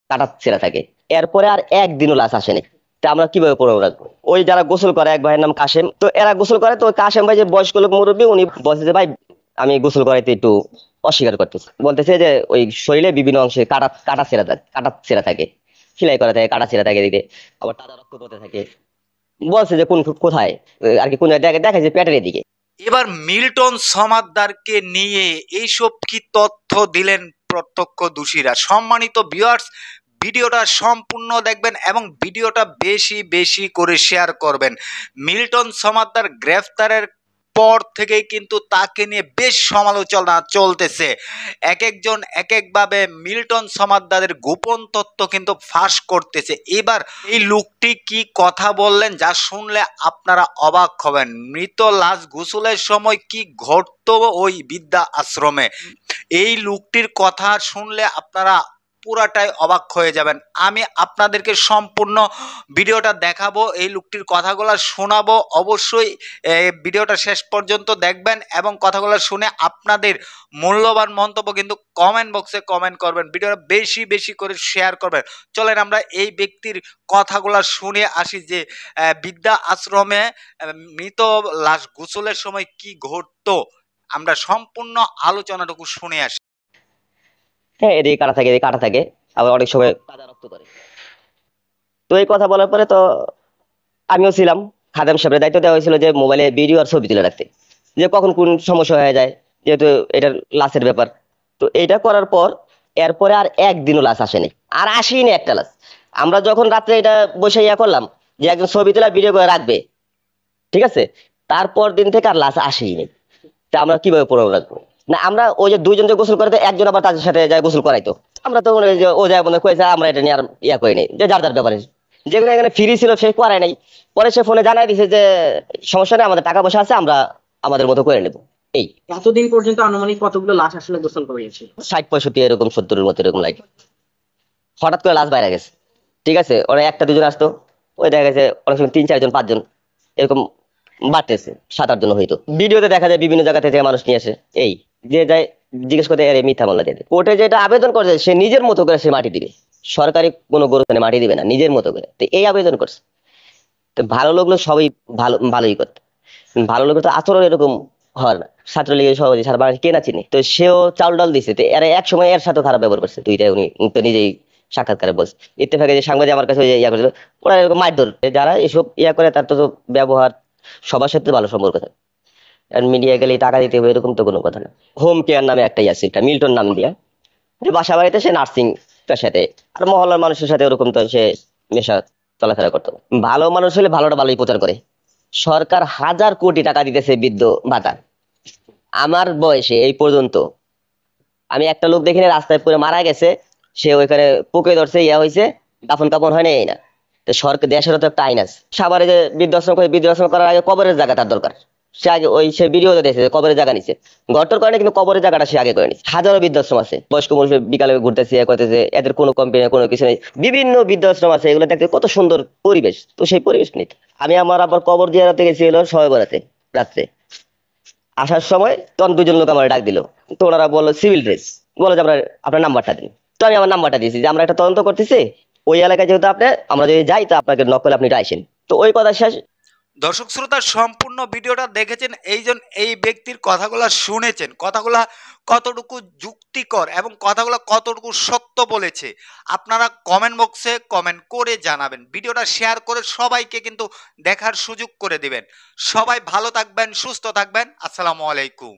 কাটা ছেঁড়া থাকে। এরপরে আর একদিনও লাশ আসেনি। তা আমরা কিভাবে প্রমাণ রাখবো? ওই যারা গোসল করে, এক ভাইয়ের নাম কাশেম, তো এরা গোসল করে, তো ওই কাশেম ভাই যে বয়স্ক লোক মুরব্বী, উনি বলছে যে ভাই আমি গোসল করাইতে একটু অস্বীকার করতেছে, বলতেছে যে ওই শরীরে বিভিন্ন অংশে কাটা কাটা ছেঁড়া থাকে, কাটা ছেঁড়া থাকে, সেলাই করা থাকে, কাটা ছেঁড়া থাকে দিকে, আবার তাজা রক্ত পড়তে থাকে। বলছে যে কোন কোথায়, আর কি কোন জায়গায় দেখা যায় পেটের এদিকে। এবার মিল্টন সমাদ্দারকে নিয়ে এইসব কি তথ্য দিলেন প্রত্যক্ষদর্শীরা? সম্মানিত ভিউয়ার্স, ভিডিওটা সম্পূর্ণ দেখবেন এবং ভিডিওটা বেশি বেশি করে শেয়ার করবেন। মিল্টন সমাদ্দার গ্রেফতারের পর থেকেই কিন্তু তাকে নিয়ে বেশ সমালোচনা চলতেছে। এক একজন এক একভাবে মিল্টন সমাদ্দারের গোপন তথ্য কিন্তু ফাঁস করতেছে। এবার এই লোকটি কি কথা বললেন যা শুনলে আপনারা অবাক হবেন। মৃত লাশ গোসলের সময় কি ঘটতো ওই বৃদ্ধা আশ্রমে, এই লোকটির কথা শুনলে আপনারা পুরাটাই অবাক হয়ে যাবেন। আমি আপনাদেরকে সম্পূর্ণ ভিডিওটা দেখাবো, এই লোকটির কথাগুলো শোনাবো। অবশ্যই ভিডিওটা শেষ পর্যন্ত দেখবেন এবং কথাগুলো শুনে আপনাদের মূল্যবান মন্তব্য কিন্তু কমেন্ট বক্সে কমেন্ট করবেন। ভিডিওটা বেশি বেশি করে শেয়ার করবেন। চলেন আমরা এই ব্যক্তির কথাগুলো শুনে আসি যে বৃদ্ধা আশ্রমে মৃত লাশ গোসলের সময় কি ঘটতো। আমরা সম্পূর্ণ আলোচনাটুকু শুনে আসি। হ্যাঁ, এদিকে কাটা থাকে, এদিকে কাটা থাকে, আবার অনেক সময় তাজা রক্ত করে। তো এই কথা বলার পরে তো আমিও ছিলাম, খাদেম সাহেবের দায়িত্ব দেওয়া হয়েছিল যে মোবাইলে ভিডিও আর ছবি তুলে রাখতে, যে কখন কোন সমস্যা হয়ে যায়, যেহেতু এটার লাশের ব্যাপার। তো এইটা করার পর এরপরে আর একদিনও লাশ আসেনি, আর আসেনি একটা লাশ। আমরা যখন রাত্রে এটা বসে ইয়া করলাম যে একজন ছবি তোলা ভিডিও করে রাখবে, ঠিক আছে, তারপর দিন থেকে আর লাশ আসেনি। তা আমরা কিভাবে প্রমাণ রাখবো? না আমরা ওই যে দুইজন যে গোসল করাইতো, একজন আবার তাদের সাথে যায় গোসল করাইতো, আমরা তো মনে হয় যে ও যায় মনে কয়েছে, আমরা এটা নিয়ে আর ইয়া করি নাই, যে যার যার ব্যাপারে, যেগুলো এখানে ফ্রি ছিল সে করায় নাই। পরে সে ফোনে জানাই দিছে যে সমস্যা নেই, আমাদের টাকা পয়সা আছে, আমরা আমাদের মতো করে নেবো। এই এতদিন পর্যন্ত আনুমানিক কতগুলো লাশ আসলে গোসল করিয়েছে? 60 65 এরকম 70-এর মতো এরকম লাগে। হঠাৎ করে লাশ বাইরে গেছে, ঠিক আছে, ওরা একটা দুজন আসতো, ওই দেখা গেছে অনেক সময় 3 4 জন 5 জন এরকম বাড়তেছে, 7 8 জন হইতো। ভিডিওতে দেখা যায় বিভিন্ন জায়গা থেকে মানুষ নিয়ে আসে, এই যে যায় জিজ্ঞেস করতে আরে মিথ্যা মামলা দিয়ে দেয়। কোর্টে যেটা আবেদন করছে সে নিজের মতো করে সে মাটি দিবে, সরকারি কোনো গরুস্থানে মাটি দিবে না, নিজের মতো করে। তো এই আবেদন করছে। তো ভালো লোকগুলো সবাই ভালো ভালোই করতো, ভালো লোকের তো আচরণ এরকম হয় না। ছাত্রলীগের সভাপতি সারা বাংলাদেশ কে না চিনি, তো সেও চাল ডাল দিছে, তো এরা এক সময় এর সাথে খারাপ ব্যবহার করছে, দুইটা উনি তো নিজেই সাক্ষাৎকারে বলছে। ইত্তেফাকে যে সাংবাদিক আমার কাছে ওই যে ইয়া করেছিল, ওরা এরকম মারধর, যারা এসব ইয়া করে তার তো ব্যবহার সবার সাথে ভালো সম্পর্ক থাকে। আর মিডিয়া গেলে টাকা দিতে হবে এরকম তো কোনো কথা না। হোম কেয়ার নামে একটা আছে, একটা মিল্টন নাম দিয়া, যে বাসা বাড়িতে সে নার্সিং পেশাতে, আর মহল্লার মানুষের সাথে ওরকম তো সে মেশা চলাফেরা করতো। ভালো মানুষ হলে ভালোটা ভালোই প্রচার করে। সরকার হাজার কোটি টাকা দিতেছে বৃদ্ধ ভাতা। আমার বয়সে এই পর্যন্ত আমি একটা লোক দেখিনি রাস্তায় পড়ে মারা গেছে, সে ওইখানে পুকে ধরছে, ইয়া হয়েছে, দাফন কাফন হয় না, এই না। তো সরকার দেশেরও তো একটা আইন আছে। সাভারে যে বৃদ্ধাশ্রম করে, বৃদ্ধাশ্রম করার আগে কবরের জায়গা তার দরকার, সে আগে ওই সে ভিডিওতে দেখেছে কবরের জায়গা নিছে, ঘরটর করে না, কিন্তু কবরের জায়গাটা সে আগে করে নিছে। হাজারো বৃদ্ধাশ্রম আছে, বয়স্ক মানুষ বিকালে ঘুরতেছে, ইয়া করতেছে, এদের কোনো কোম্পানি কোনো কিছু নেই। বিভিন্ন বৃদ্ধাশ্রম আছে, এগুলো দেখতে কত সুন্দর পরিবেশ, তো সেই পরিবেশ নিতে আমি আমার আবার কবর জিয়ারতে গেছি হলো সবে বেড়াতে রাত্রে। আসার সময় তখন দুজন লোক আমার ডাক দিল, তো ওনারা বললো সিভিল ড্রেস, বলো যে আমরা আপনার নাম্বারটা দিন। তো আমি আমার নাম্বারটা দিয়েছি যে আমরা একটা তদন্ত করতেছি ওই এলাকায়, যেহেতু আপনি, আমরা যদি যাই তো আপনাকে নক করলে আপনি এটা আইসেন। তো ওই কথা শেষ। দর্শক শ্রোতা, সম্পূর্ণ ভিডিওটা দেখেছেন, এই ব্যক্তির কথাগুলা শুনেছেন, কথাগুলা কতটুকু যুক্তিকর এবং কথাগুলো কতটুকু সত্য বলেছে আপনারা কমেন্ট বক্সে কমেন্ট করে জানাবেন। ভিডিওটা শেয়ার করে সবাইকে কিন্তু দেখার সুযোগ করে দিবেন। সবাই ভালো থাকবেন, সুস্থ থাকবেন। আসসালামু আলাইকুম।